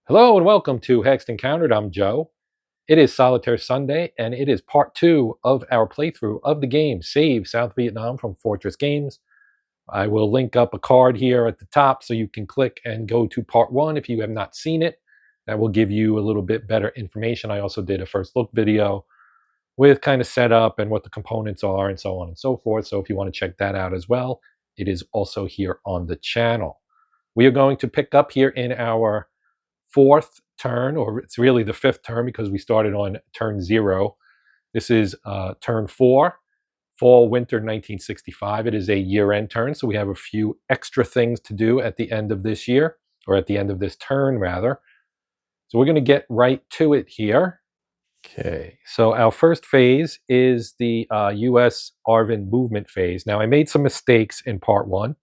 Hello and welcome to Hexed Countered. I'm Joe. It is Solitaire Sunday, and it is part 2 of our playthrough of the game Save South Vietnam from Fortress Games. I will link up a card here at the top so you can click and go to part 1 if you have not seen it. That will give you a little bit better information. I also did a first look video with kind of setup and what the components are and so on and so forth. So if you want to check that out as well, it is also here on the channel. We are going to pick up here in our fourth turn, or it's really the fifth turn because we started on turn 0. This is turn 4, fall winter 1965. It is a year-end turn, so we have a few extra things to do at the end of this year, or at the end of this turn rather. So we're going to get right to it here. Okay, so our first phase is the US Arvin movement phase. Now I made some mistakes in part 1,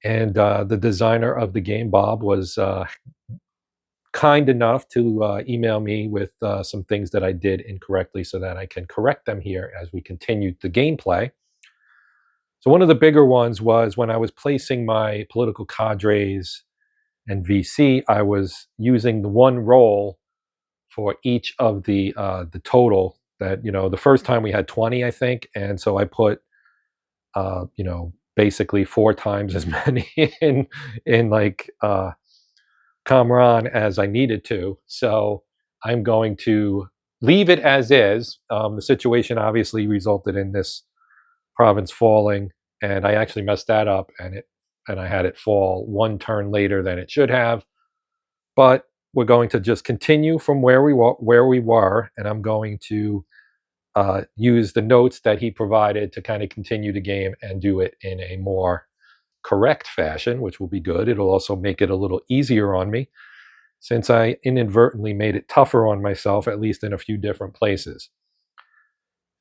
and the designer of the game, Bob, was kind enough to email me with some things that I did incorrectly so that I can correct them here as we continue the gameplay. So one of the bigger ones was when I was placing my political cadres and VC, I was using the one roll for each of the total that, the first time we had 20, I think. And so I put, basically 4 times as many in like, Kamran as I needed to. So I'm going to leave it as is. The situation obviously resulted in this province falling, and I actually messed that up, and I had it fall 1 turn later than it should have. But we're going to just continue from where we were, and I'm going to use the notes that he provided to kind of continue the game and do it in a more correct fashion, which will be good. It'll also make it a little easier on me since I inadvertently made it tougher on myself, at least in a few different places.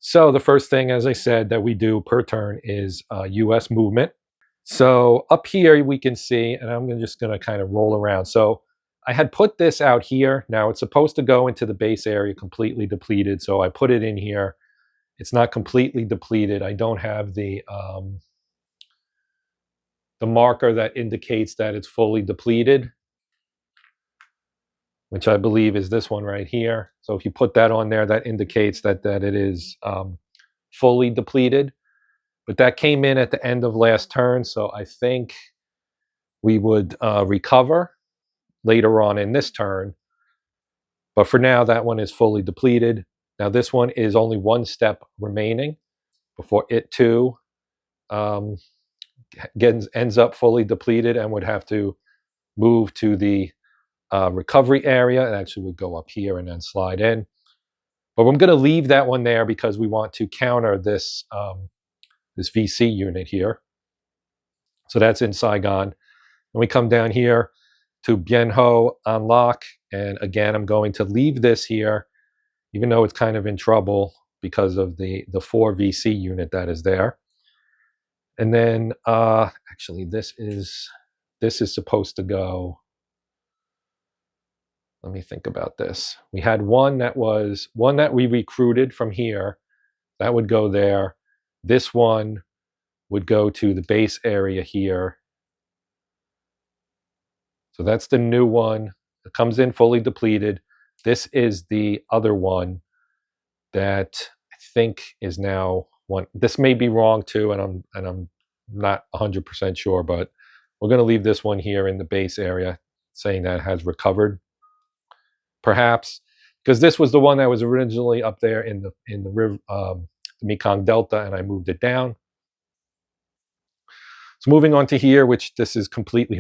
So the first thing, as I said, that we do per turn is US movement. So up here we can see, and I'm just going to kind of roll around. So I had put this out here. Now it's supposed to go into the base area completely depleted, so I put it in here. It's not completely depleted. I don't have the marker that indicates that it's fully depleted, which I believe is this one right here. So if you put that on there, that indicates that it is fully depleted. But that came in at the end of last turn, so I think we would recover later on in this turn. But for now, that one is fully depleted. Now this one is only 1 step remaining before it too ends up fully depleted and would have to move to the recovery area. It actually would go up here and then slide in. But I'm going to leave that one there because we want to counter this this VC unit here. So that's in Saigon. And we come down here to Bien Ho unlock. And again, I'm going to leave this here, even though it's kind of in trouble because of the 4 VC unit that is there. And then actually this is supposed to go. Let me think about this. We had one that we recruited from here. That would go there. This one would go to the base area here. So that's the new one. It comes in fully depleted. This is the other one that I think is now one. This may be wrong too, and I'm not 100% sure, but we're going to leave this one here in the base area, saying that it has recovered. Perhaps because this was the one that was originally up there in the river, the Mekong Delta, and I moved it down. So moving on to here, which this is completely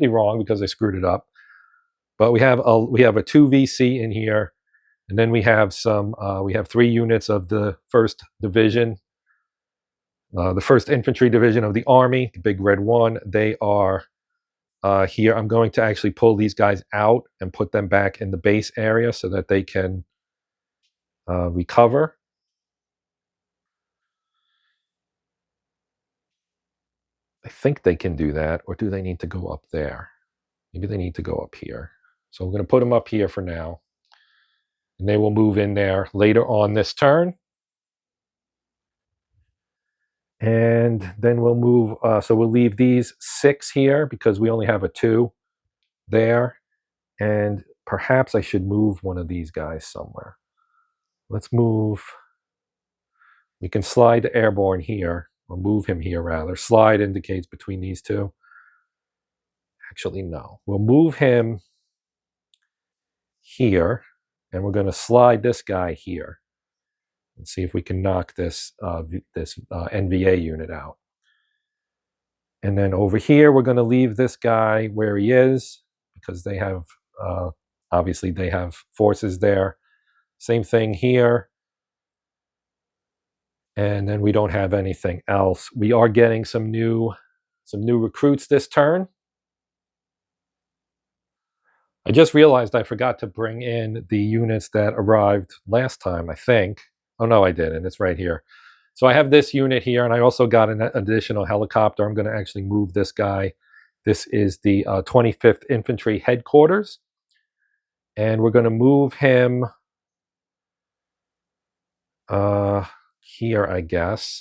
wrong because I screwed it up. But we have a 2 VC in here, and then we have 3 units of the 1st Division, the 1st Infantry Division of the Army, the big red one. They are here. I'm going to actually pull these guys out and put them back in the base area so that they can recover. I think they can do that, or do they need to go up there? Maybe they need to go up here. So I'm going to put them up here for now. And they will move in there later on this turn. And then we'll move, so we'll leave these 6 here because we only have a 2 there. And perhaps I should move one of these guys somewhere. Let's move. We can slide the airborne here, or move him here rather. Slide indicates between these two. Actually, no. We'll move him here, and we're going to slide this guy here and see if we can knock this NVA unit out. And then over here, we're going to leave this guy where he is because they have, obviously, they have forces there. Same thing here. And then we don't have anything else. We are getting some new recruits this turn. I just realized I forgot to bring in the units that arrived last time, I think. Oh, no, I didn't. It's right here. So I have this unit here, and I also got an additional helicopter. I'm going to actually move this guy. This is the 25th Infantry Headquarters. And we're going to move him here, I guess.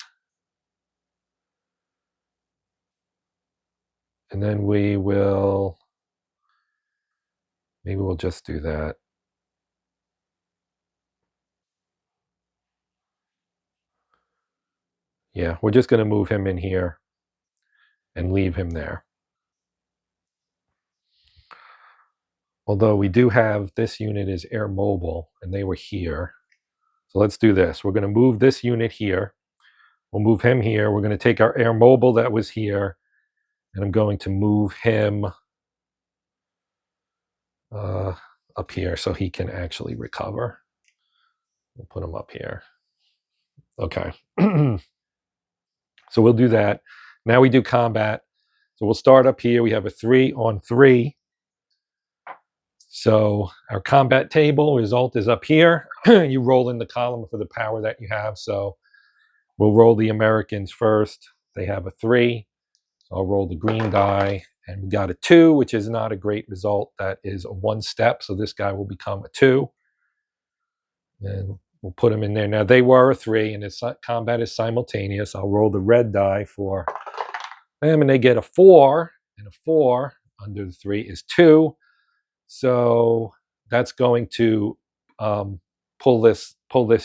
And then we will... Maybe we'll just do that. Yeah, we're just going to move him in here and leave him there. Although we do have, this unit is air mobile, and they were here. So let's do this. We're going to move this unit here. We'll move him here. We're going to take our air mobile that was here, and I'm going to move him up here so he can actually recover. We'll put him up here. Okay. So we'll do that. Now we do combat. So we'll start up here. We have a 3-on-3. So our combat table result is up here. You roll in the column for the power that you have. So we'll roll the Americans first. They have a 3. So I'll roll the green die. And we got a 2, which is not a great result. That is a 1 step. So this guy will become a 2. And we'll put him in there. Now they were a 3, and its combat is simultaneous. I'll roll the red die for them, and they get a 4. And a 4 under the 3 is 2. So that's going to pull this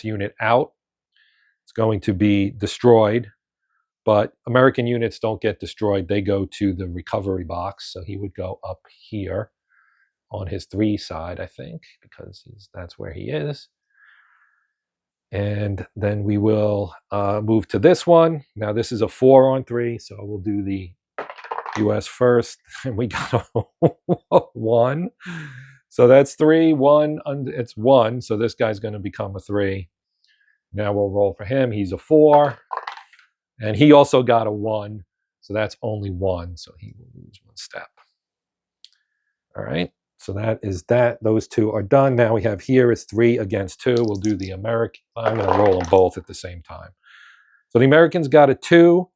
unit out. It's going to be destroyed, but American units don't get destroyed. They go to the recovery box. So he would go up here on his 3 side, I think, because that's where he is. And then we will move to this one. Now this is a 4-on-3, so we'll do the US first, and we got a 1. So that's 3, 1, it's 1. So this guy's going to become a 3. Now we'll roll for him. He's a 4. And he also got a 1. So that's only 1. So he will lose 1 step. All right. So that is that. Those 2 are done. Now we have here is 3 against 2. We'll do the American. I'm going to roll them both at the same time. So the Americans got a 2.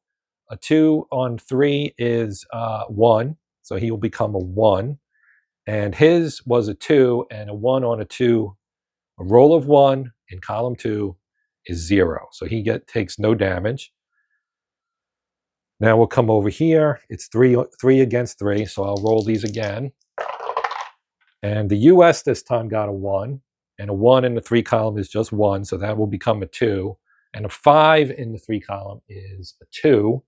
A 2-on-3 is 1. So he will become a 1. And his was a 2, and a 1 on a 2. A roll of 1 in column 2 is 0. So he takes no damage. Now we'll come over here. It's 3 against 3. So I'll roll these again. And the US this time got a 1. And a 1 in the 3 column is just 1. So that will become a 2. And a 5 in the 3 column is a 2.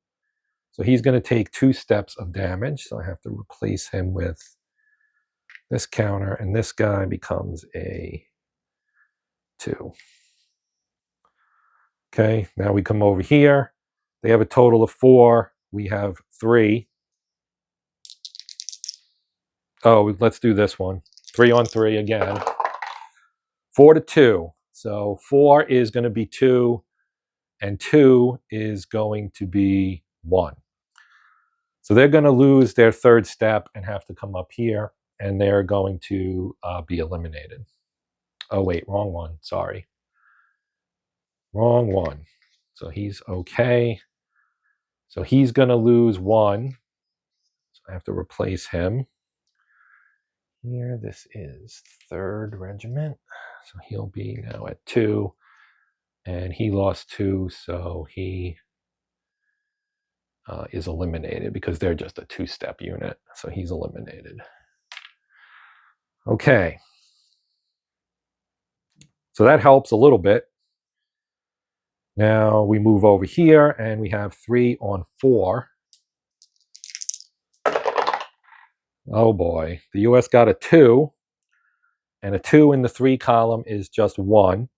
So he's going to take 2 steps of damage. So I have to replace him with this counter. And this guy becomes a 2. Okay, now we come over here. They have a total of 4. We have 3. Oh, let's do this one. 3-on-3 again. 4-2. So 4 is going to be 2. And 2 is going to be 1. So they're going to lose their 3rd step and have to come up here. And they're going to be eliminated. Oh, wait, wrong one. Sorry. Wrong one. So he's okay. So he's going to lose 1. So I have to replace him. Here, this is 3rd Regiment. So he'll be now at 2. And he lost 2, so he is eliminated because they're just a 2-step unit. So he's eliminated. Okay. So that helps a little bit. Now we move over here and we have 3 on 4. Oh boy. The US got a 2. And a 2 in the 3 column is just 1.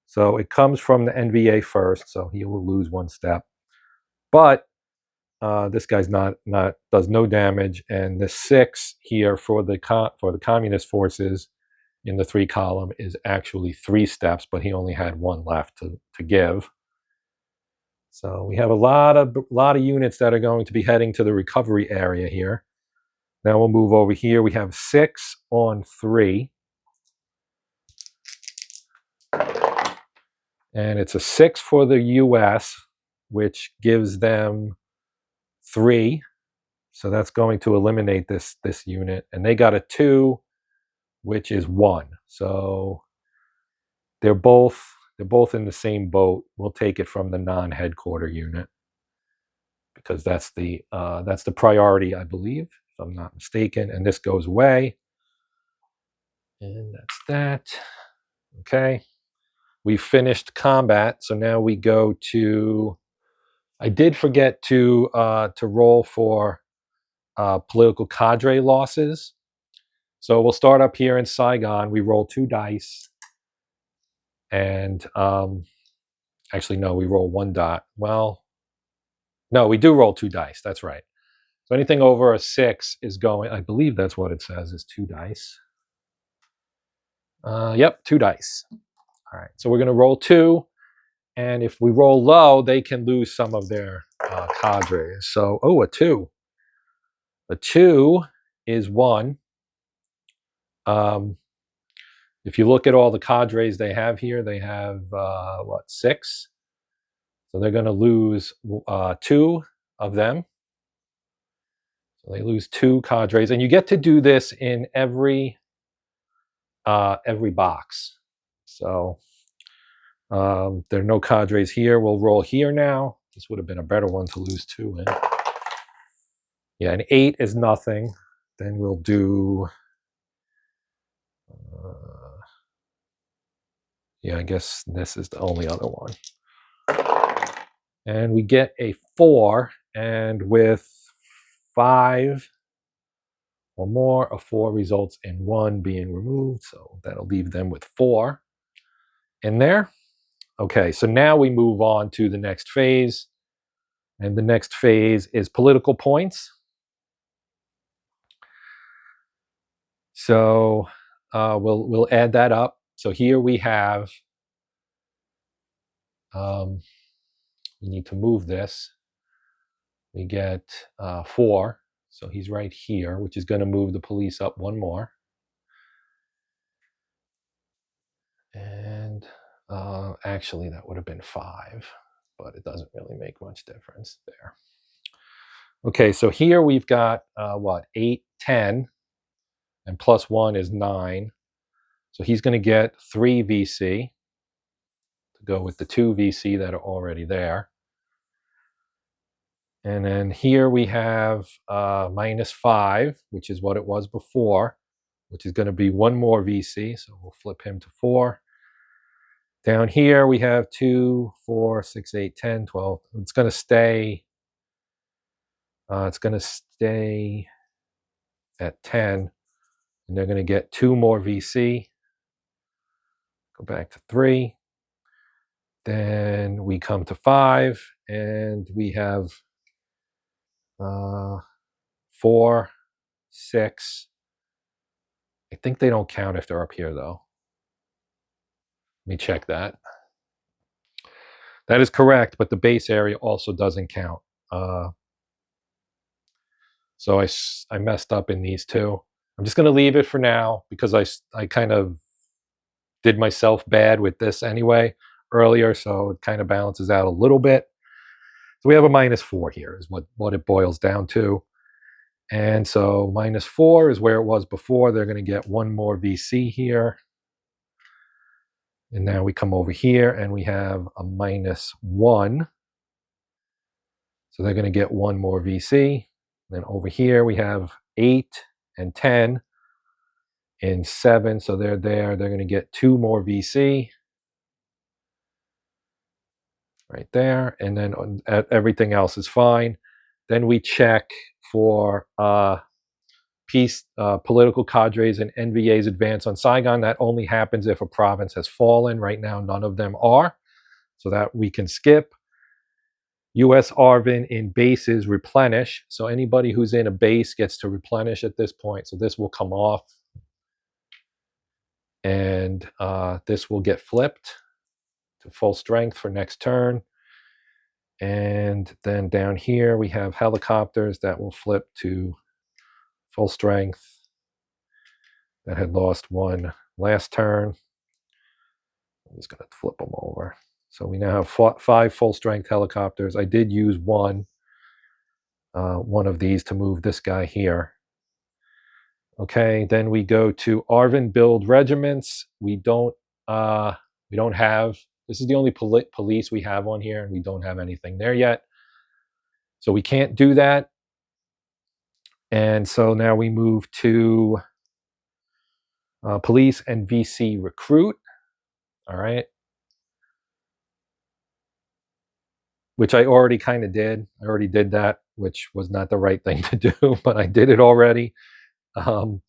So it comes from the NVA first, so he will lose 1 step. But this guy's not does no damage, and the 6 here for the communist forces in the 3 column is actually 3 steps, but he only had 1 left to give. So we have a lot of units that are going to be heading to the recovery area here. Now we'll move over here. We have 6 on 3. And it's a 6 for the US, which gives them 3. So that's going to eliminate this unit. And they got a 2, which is 1. So they're both in the same boat. We'll take it from the non-headquarter unit because that's the priority, I believe, if I'm not mistaken. And this goes away. And that's that. Okay. We finished combat, so now we go to. I did forget to roll for political cadre losses. So we'll start up here in Saigon. We roll 2 dice, and actually no, we roll 1 dot. Well, no, we do roll 2 dice. That's right. So anything over a 6 is going. I believe that's what it says is 2 dice. Yep, 2 dice. All right. So we're going to roll 2. And if we roll low, they can lose some of their cadres. So, a 2. A 2 is 1. If you look at all the cadres they have here, they have, 6? So they're going to lose 2 of them. So they lose 2 cadres. And you get to do this in every box. So there are no cadres here. We'll roll here now. This would have been a better one to lose 2 in. Yeah, an 8 is nothing. Then we'll do... yeah, I guess this is the only other one. And we get a 4, and with 5 or more, a 4 results in 1 being removed. So that'll leave them with 4 in there. Okay, so now we move on to the next phase. And the next phase is political points. So we'll add that up. So here we have, we need to move this. We get 4. So he's right here, which is going to move the police up 1 more. And actually, that would have been 5, but it doesn't really make much difference there. Okay, so here we've got 8, 10, and plus 1 is 9. So he's going to get 3 VC to go with the 2 VC that are already there. And then here we have minus 5, which is what it was before, which is going to be 1 more VC. So we'll flip him to 4. Down here we have 2, 4, 6, 8, 10, 12. It's going to stay. It's going to stay at 10. And they're going to get 2 more VC. Go back to 3. Then we come to 5, and we have 4, 6. I think they don't count if they're up here, though. Let me check that. That is correct, but the base area also doesn't count. So I messed up in these 2. I'm just going to leave it for now because I kind of did myself bad with this anyway earlier, so it kind of balances out a little bit. So we have a minus 4 here is what it boils down to. And so minus 4 is where it was before. They're going to get 1 more VC here. And now we come over here and we have a minus 1. So they're going to get 1 more VC. Then over here we have 8 and 10. in 7, so they're there. They're going to get 2 more VC right there, and then everything else is fine. Then we check for political cadres and NVA's advance on Saigon. That only happens if a province has fallen. Right now, none of them are, so that we can skip. U.S. ARVN in bases replenish. So anybody who's in a base gets to replenish at this point. So this will come off, and this will get flipped to full strength for next turn. And then down here we have helicopters that will flip to full strength. That had lost 1 last turn. I'm just going to flip them over. So we now have 5 full strength helicopters. I did use one of these to move this guy here. Okay, then we go to ARVN build regiments. We don't have. This is the only police we have on here, and we don't have anything there yet. So we can't do that. And so now we move to police and VC recruit. All right. Which I already kind of did. I already did that, which was not the right thing to do, but I did it already. You're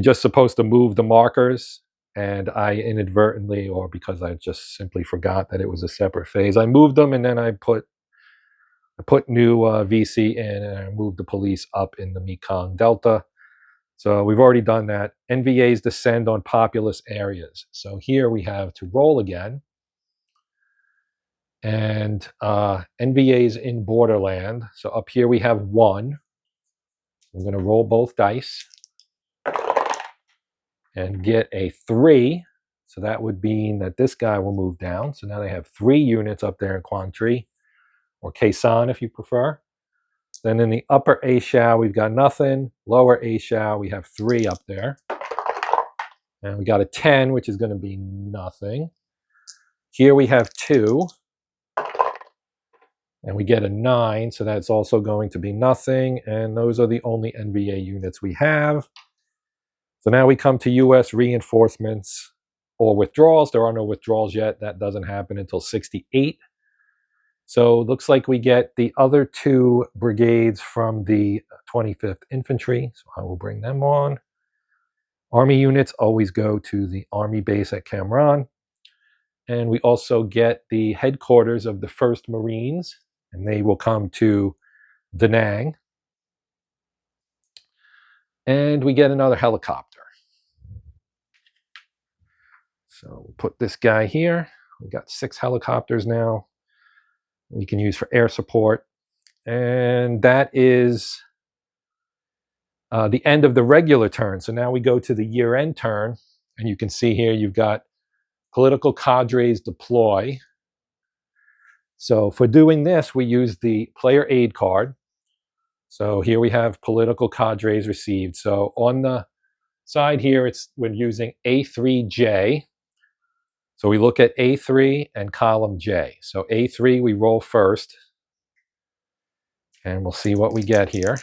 just supposed to move the markers, and I inadvertently, or because I just simply forgot that it was a separate phase, I moved them, and then I put new VC in, and I moved the police up in the Mekong Delta. So we've already done that. NVAs descend on populous areas. So here we have to roll again. And NVAs in borderland. So up here we have 1. I'm going to roll both dice and get a 3. So that would mean that this guy will move down. So now they have 3 units up there in Quang Tri, or Quezon if you prefer. Then in the upper A Shao, we've got nothing. Lower A Shao, we have 3 up there. And we got a 10, which is going to be nothing. Here we have 2. And we get a 9, so that's also going to be nothing. And those are the only NVA units we have. So now we come to U.S. reinforcements or withdrawals. There are no withdrawals yet. That doesn't happen until 68. So it looks like we get the other 2 brigades from the 25th Infantry. So I will bring them on. Army units always go to the Army base at Cam Ranh. And we also get the headquarters of the 1st Marines, and they will come to Da Nang. And we get another helicopter. So we'll put this guy here. We've got 6 helicopters now we can use for air support. And that is the end of the regular turn. So now we go to the year-end turn, and you can see here you've got political cadres deploy. So for doing this, we use the player aid card. So here we have political cadres received. So on the side here, we're using A3J. So we look at A3 and column J. So A3 we roll first, and we'll see what we get here.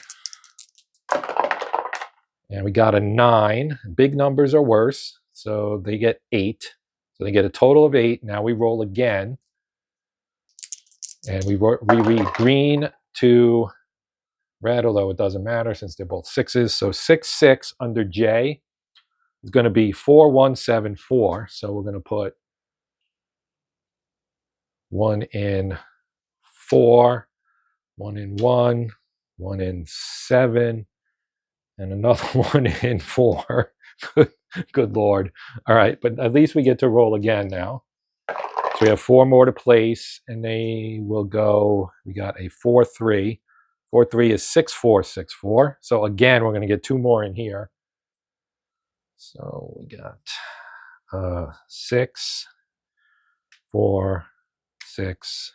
And we got a 9. Big numbers are worse, so they get 8. So they get a total of 8. Now we roll again, and we read green to red, although it doesn't matter since they're both 6s. So 6, 6 under J is going to be 4, 1, 7, 4. So we're going to put 1 in 4, 1 in 1, 1 in 7, and another 1 in 4. Good Lord. All right, but at least we get to roll again now. So we have 4 more to place, and they will go, we got a 4, 3. 4, 3 is 6, 4, 6, 4. So again, we're going to get 2 more in here. So we got 6, 4, 6,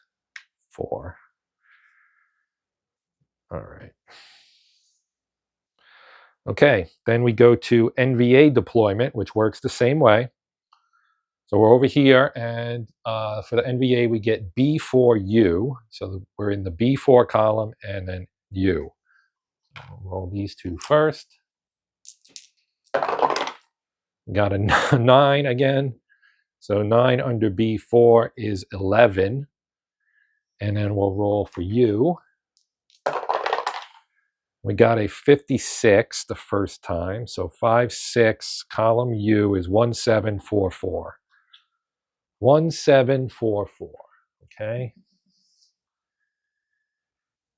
4. All right. Okay, then we go to NVA deployment, which works the same way. So we're over here, and for the NVA, we get B4U. So we're in the B4 column, and then U. We'll roll these 2 first. Got a 9 again. So 9 under B4 is 11. And then we'll roll for you. We got a 56 the first time. So 5, 6, column U is 1744. 1744. Okay.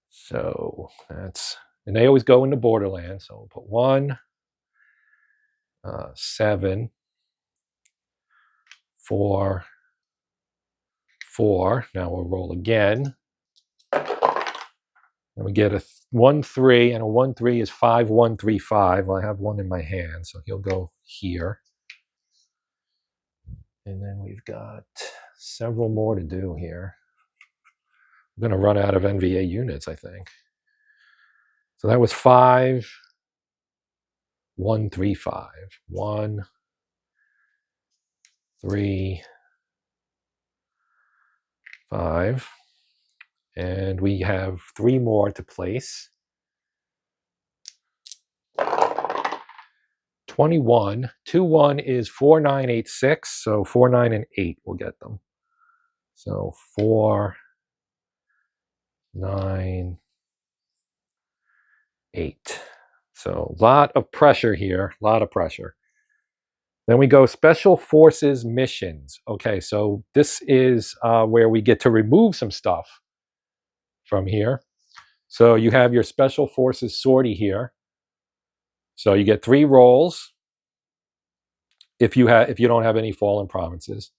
So that's, and they always go into Borderland. So we'll put 1, 7, 4, 4. Now we'll roll again. And we get a 1, 3, and a 1, 3 is 5, 1, 3, 5. Well, I have 1 in my hand, so he'll go here. And then we've got several more to do here. I'm going to run out of NVA units, I think. So that was 5, 1, 3, 5. 1, 3, 5. And we have 3 more to place. 21. 2, 1 is 4, 9, 8, 6. So 4, 9, and 8 will get them. So 4, 9, 8. So a lot of pressure here, a lot of pressure. Then we go Special Forces missions. Okay, so this is where we get to remove some stuff from here. So you have your Special Forces sortie here. So you get 3 rolls if you don't have any fallen provinces.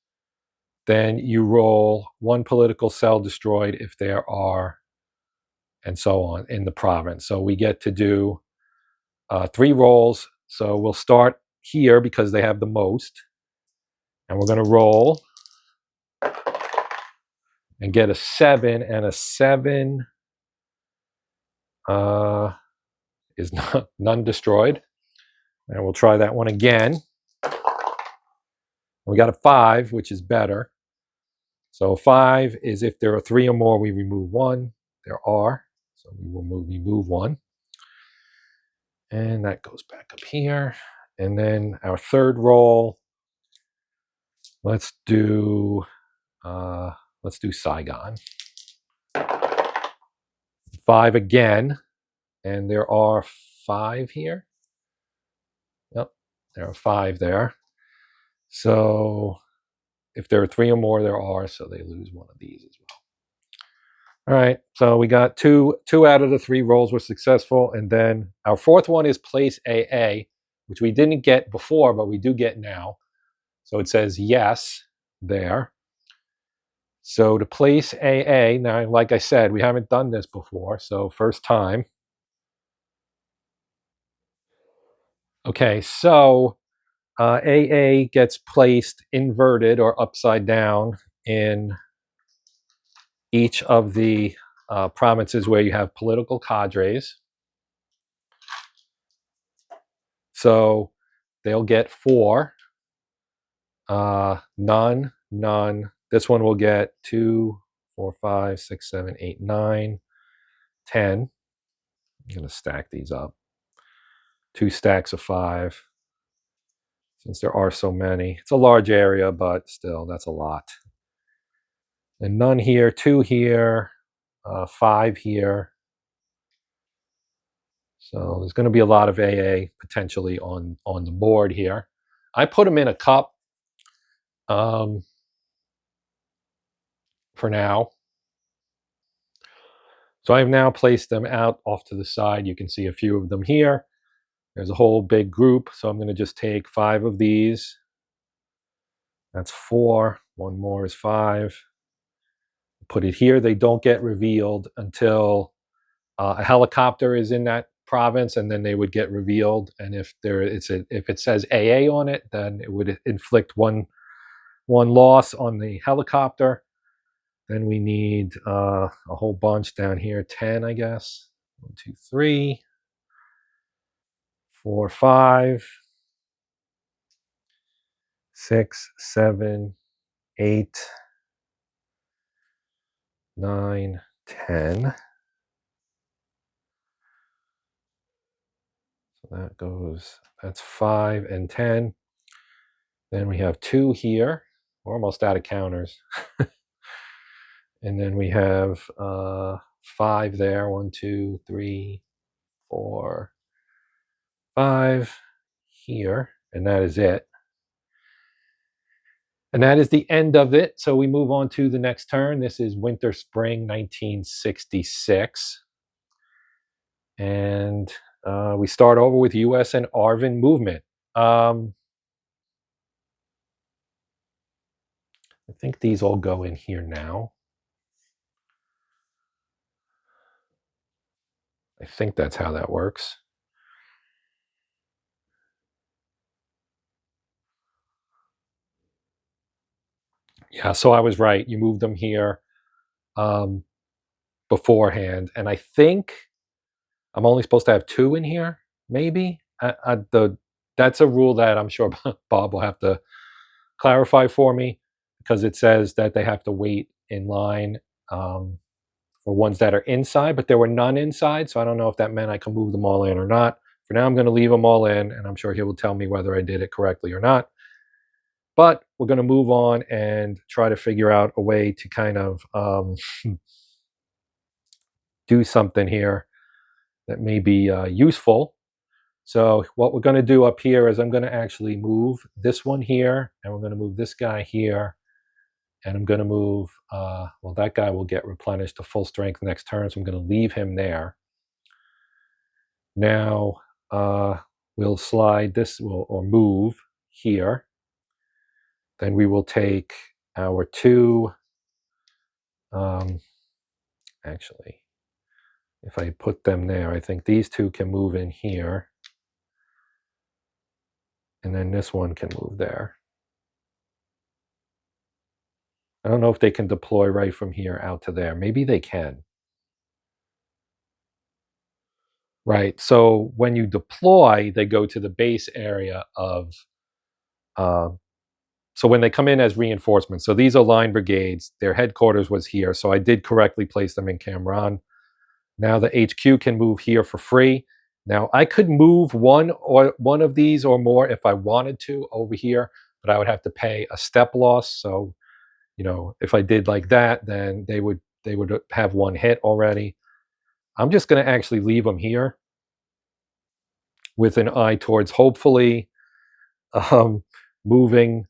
Then you roll 1 political cell destroyed if there are, and so on in the province. So we get to do 3 rolls. So we'll start here because they have the most. And we're going to roll and get a 7, and a 7 is none destroyed. And we'll try that one again. We got a 5, which is better. So 5 is if there are 3 or more, we remove 1. There are, so we will remove 1. And that goes back up here. And then our third roll, let's do Saigon. 5 again, and there are 5 here. Yep, there are 5 there. So if there are 3 or more, there are, so they lose 1 of these as well. All right, so we got 2 out of the 3 rolls were successful, and then our 4th one is place AA, which we didn't get before, but we do get now. So it says yes there. So to place AA, now like I said, we haven't done this before, so first time. Okay, so AA gets placed inverted or upside down in each of the provinces where you have political cadres. So they'll get 4. None, none. This one will get 2, 4, 5, 6, 7, 8, 9, 10. I'm going to stack these up. 2 stacks of 5. Since there are so many. It's a large area, but still, that's a lot. And none here, 2 here, 5 here. So there's going to be a lot of AA potentially on the board here. I put them in a cup for now. So I've now placed them out off to the side. You can see a few of them here. There's a whole big group. So I'm going to just take 5 of these. That's 4. 1 more is 5. Put it here. They don't get revealed until a helicopter is in that province, and then they would get revealed. And if it says AA on it, then it would inflict one loss on the helicopter. Then we need a whole bunch down here, 10, I guess. 1, 2, 3, 4, 5, 6, 7, 8, 9, 10. So that's 5 and 10. Then we have 2 here. We're almost out of counters. And then we have 5 there. 1, 2, 3, 4, 5 here. And that is it. And that is the end of it. So we move on to the next turn. This is Winter Spring 1966. And we start over with US and Arvin movement. I think these all go in here now. I think that's how that works. Yeah, so I was right. You moved them here beforehand. And I think I'm only supposed to have 2 in here, maybe? That's a rule that I'm sure Bob will have to clarify for me, because it says that they have to wait in line for ones that are inside, but there were none inside, so I don't know if that meant I can move them all in or not. For now, I'm going to leave them all in, and I'm sure he will tell me whether I did it correctly or not. But we're going to move on and try to figure out a way to kind of do something here that may be useful. So what we're going to do up here is I'm going to actually move this one here, and we're going to move this guy here, and I'm going to move, well, that guy will get replenished to full strength next turn, so I'm going to leave him there. Now we'll slide this or move here. Then we will take our 2, actually, if I put them there, I think these 2 can move in here. And then this one can move there. I don't know if they can deploy right from here out to there. Maybe they can. Right, so when you deploy, they go to the base area of, so when they come in as reinforcements, so these are line brigades, their headquarters was here, so I did correctly place them in Cameron. Now the HQ can move here for free. Now I could move one of these or more if I wanted to over here, but I would have to pay a step loss. So, if I did like that, then they would have 1 hit already. I'm just going to actually leave them here with an eye towards hopefully moving,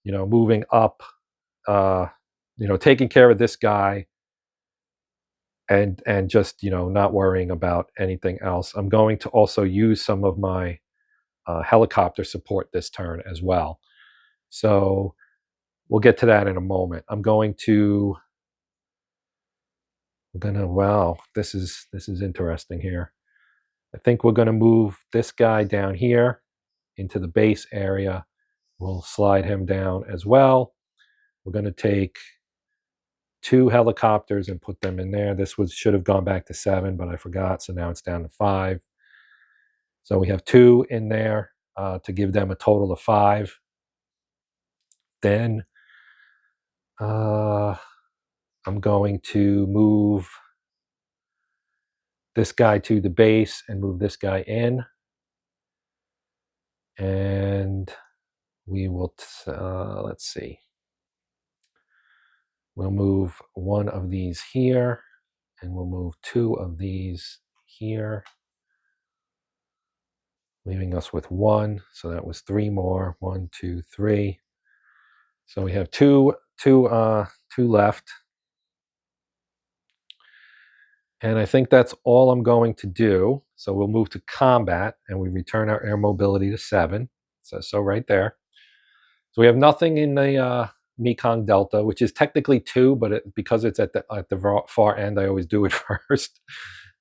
moving up, taking care of this guy, and just not worrying about anything else. I'm going to also use some of my helicopter support this turn as well. So we'll get to that in a moment. Wow, this is interesting here. I think we're going to move this guy down here into the base area. We'll slide him down as well. We're going to take 2 helicopters and put them in there. This should have gone back to 7, but I forgot, so now it's down to 5. So we have 2 in there to give them a total of 5. Then I'm going to move this guy to the base and move this guy in. And we will, let's see. We'll move 1 of these here, and we'll move 2 of these here, leaving us with 1. So that was 3 more. 1, 2, 3. So we have two left. And I think that's all I'm going to do. So we'll move to combat, and we return our air mobility to 7. So right there. So we have nothing in the Mekong Delta, which is technically 2, but because it's at the far end, I always do it first.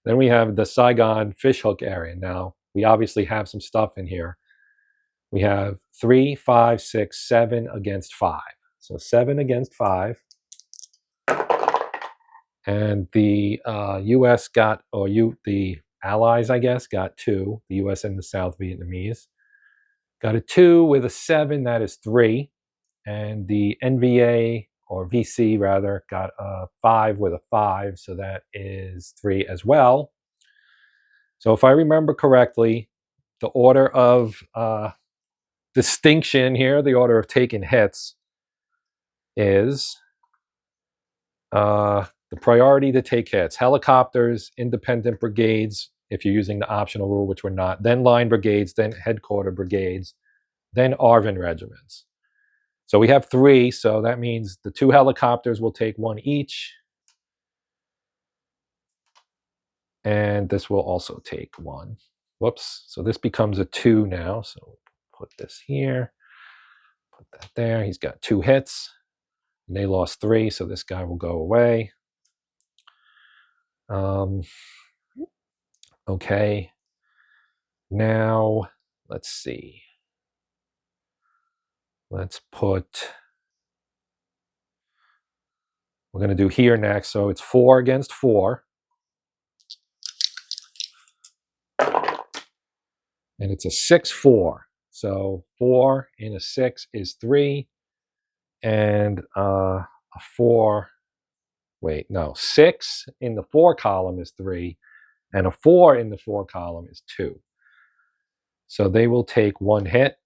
Then we have the Saigon fishhook area. Now, we obviously have some stuff in here. We have 3, 5, 6, 7 against 5. So 7 against 5. And the U.S. got, the Allies, I guess, got 2. The U.S. and the South Vietnamese got a 2 with a 7. That is 3. And the NVA, or VC rather, got a 5 with a 5. So that is 3 as well. So if I remember correctly, the order of distinction here, the order of taking hits, is the priority to take hits. Helicopters, independent brigades, if you're using the optional rule, which we're not, then line brigades, then headquarter brigades, then ARVN regiments. So we have 3, so that means the 2 helicopters will take 1 each. And this will also take 1. Whoops. So this becomes a 2 now. So put this here, put that there. He's got 2 hits. And they lost 3, so this guy will go away. Okay. Now, let's see. Let's put, we're going to do here next. So it's 4 against 4. And it's a 6-4. So 4 in a 6 is 3. And a 4, wait, no, 6 in the 4 column is 3. And a 4 in the 4 column is 2. So they will take 1 hit.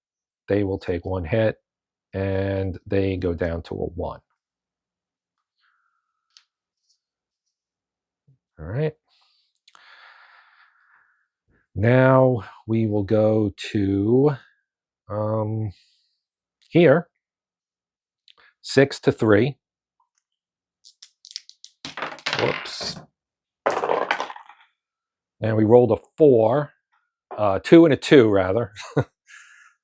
They will take 1 hit. And they go down to a 1. All right. Now we will go to here, 6-3. Whoops. And we rolled a 4, 2 and a 2 rather.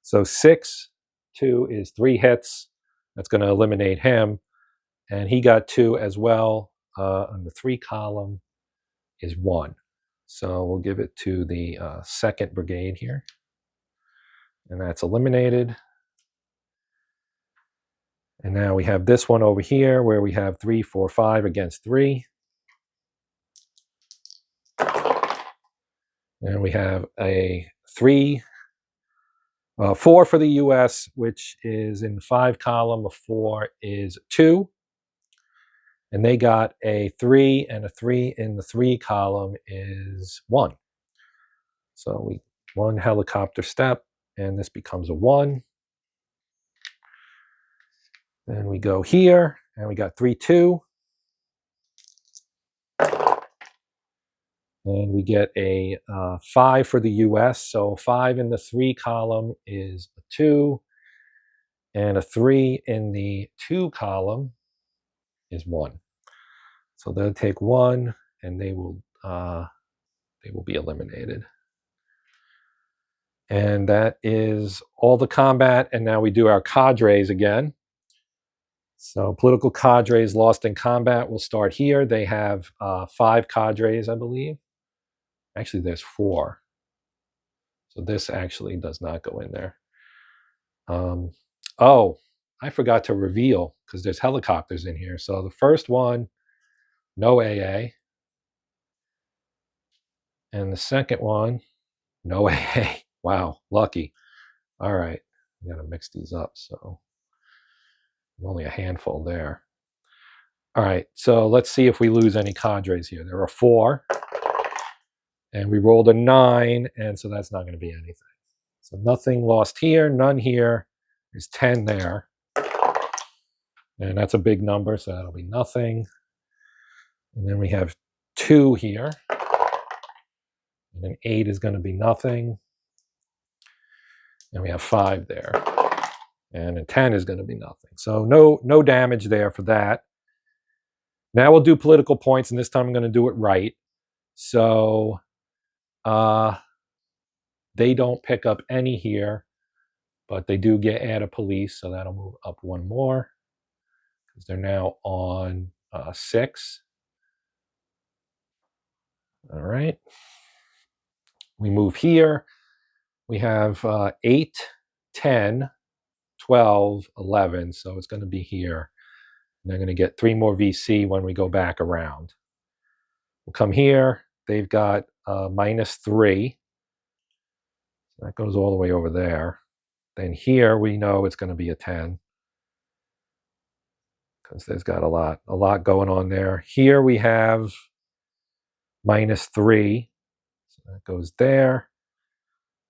So 6, 2 is 3 hits. That's going to eliminate him. And he got 2 as well. On the 3 column is 1. So we'll give it to the 2nd Brigade here. And that's eliminated. And now we have this one over here where we have 3, 4, 5 against 3. And we have a 4 for the US, which is in the 5 column. A 4 is 2. And they got a 3, and a 3 in the 3 column is 1. So we 1 helicopter step, and this becomes a 1. Then we go here, and we got 3, 2. And we get a 5 for the US. So 5 in the 3 column is a 2. And a 3 in the 2 column is 1. So they'll take 1, and they will be eliminated. And that is all the combat. And now we do our cadres again. So political cadres lost in combat will start here. They have 5 cadres, I believe. Actually, there's 4. So this actually does not go in there. Oh, I forgot to reveal because there's helicopters in here. So the first one, no AA. And the second one, no AA. Wow, lucky. All right, I'm going to mix these up. So only a handful there. All right, so let's see if we lose any cadres here. There are 4. And we rolled a 9, and so that's not going to be anything. So nothing lost here, none here. There's 10 there. And that's a big number, so that'll be nothing. And then we have 2 here. And then 8 is going to be nothing. And we have 5 there. And then 10 is going to be nothing. So no damage there for that. Now we'll do political points, and this time I'm going to do it right. So they don't pick up any here, but they do get add a police, so that'll move up 1 more because they're now on 6. All right. We move here. We have 8, 10, 12, 11, so it's going to be here. And they're going to get 3 more VC when we go back around. We'll come here. They've got -3. That goes all the way over there. Then here we know it's going to be a 10 because there's got a lot going on there. Here we have -3. So that goes there.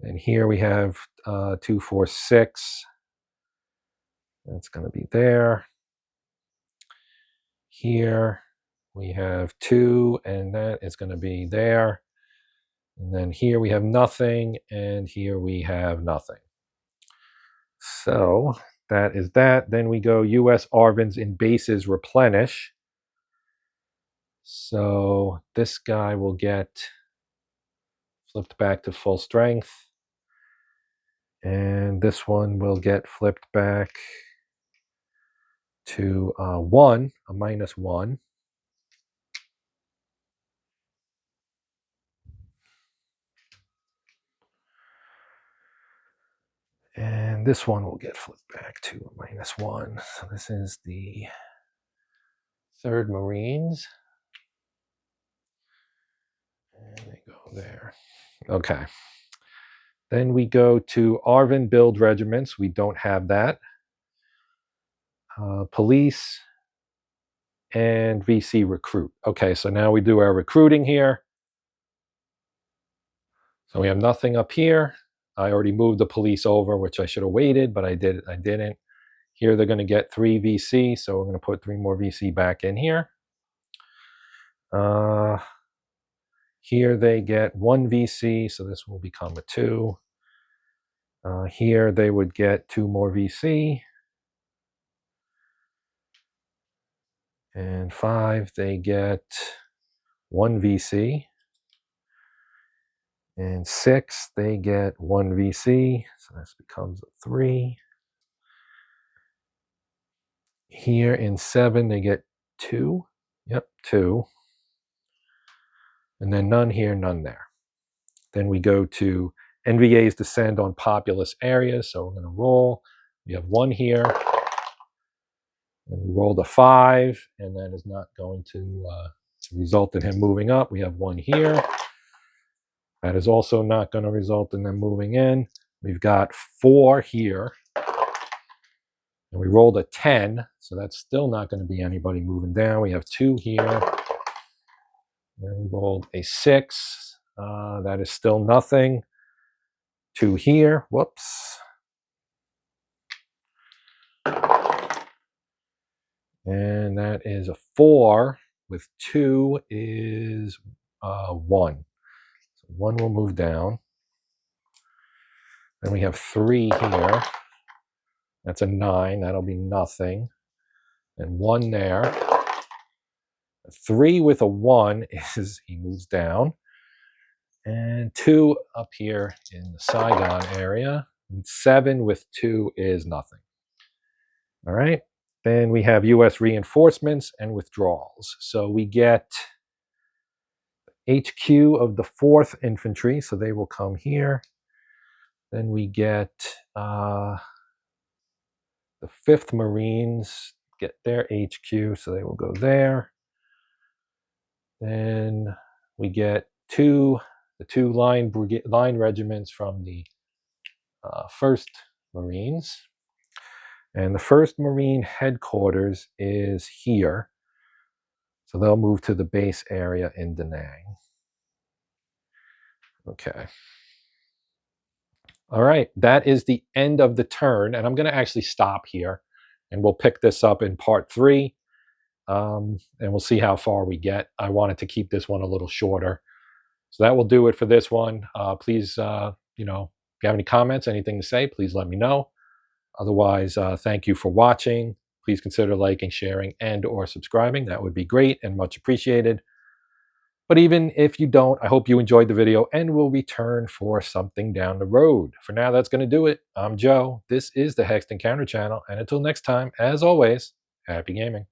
And here we have 2, 4, 6. That's going to be there. Here we have 2, and that is going to be there. And then here we have nothing, and here we have nothing. So that is that. Then we go US Arvins in bases replenish. So this guy will get flipped back to full strength. And this one will get flipped back to 1, a -1. And this one will get flipped back to a -1. So this is the 3rd Marines. And they go there. Okay. Then we go to Arvin build regiments. We don't have that. Police and VC recruit. Okay, so now we do our recruiting here. So we have nothing up here. I already moved the police over, which I should have waited, but I didn't. Here they're going to get 3 VC, so we're going to put 3 more VC back in here. Here they get 1 VC, so this will become a 2. Here they would get 2 more VC. And 5, they get 1 VC. And 6, they get 1 VC, so this becomes a 3. Here in 7, they get 2. Yep, 2. And then none here, none there. Then we go to NVAs descend on populous areas, so we're going to roll. We have 1 here. And we rolled a 5, and that is not going to result in him moving up. We have 1 here. That is also not going to result in them moving in. We've got 4 here. And we rolled a 10, so that's still not going to be anybody moving down. We have 2 here. And we rolled a 6. That is still nothing. 2 here. Whoops. And that is a 4 with 2 is 1. So 1 will move down. Then we have 3 here. That's a 9. That'll be nothing. And 1 there. A 3 with a 1 is he moves down. And 2 up here in the Saigon area. And 7 with 2 is nothing. All right. Then we have U.S. reinforcements and withdrawals. So we get HQ of the 4th Infantry, so they will come here. Then we get the 5th Marines, get their HQ, so they will go there. Then we get the 2 line regiments from the 1st Marines. And the 1st Marine headquarters is here. So they'll move to the base area in Da Nang. Okay. All right, that is the end of the turn. And I'm going to actually stop here. And we'll pick this up in part 3. And we'll see how far we get. I wanted to keep this one a little shorter. So that will do it for this one. Please, if you have any comments, anything to say, please let me know. Otherwise, thank you for watching. Please consider liking, sharing, and or subscribing. That would be great and much appreciated. But even if you don't, I hope you enjoyed the video and will return for something down the road. For now, that's going to do it. I'm Joe. This is the Hexed Countered channel. And until next time, as always, happy gaming.